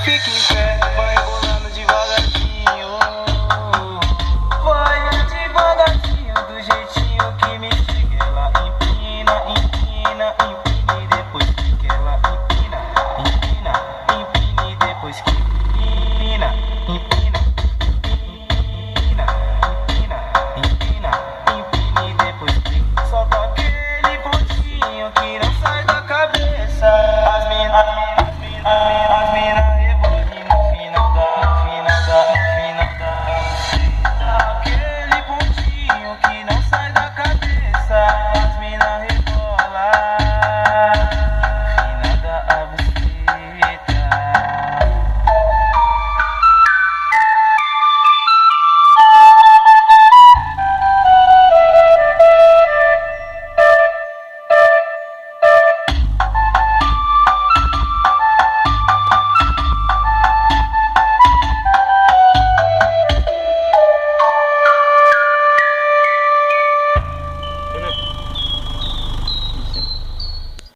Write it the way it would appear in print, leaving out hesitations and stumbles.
fica em pé, vai rebolando devagarzinho. Vai devagarzinho, do jeitinho que me chega. Ela empina, empina, empina e depois que ela empina, empina, empina e depois que empina, empina, empina, empina, empina, empina e depois que solta aquele pontinho que não sai da cabeça. As mina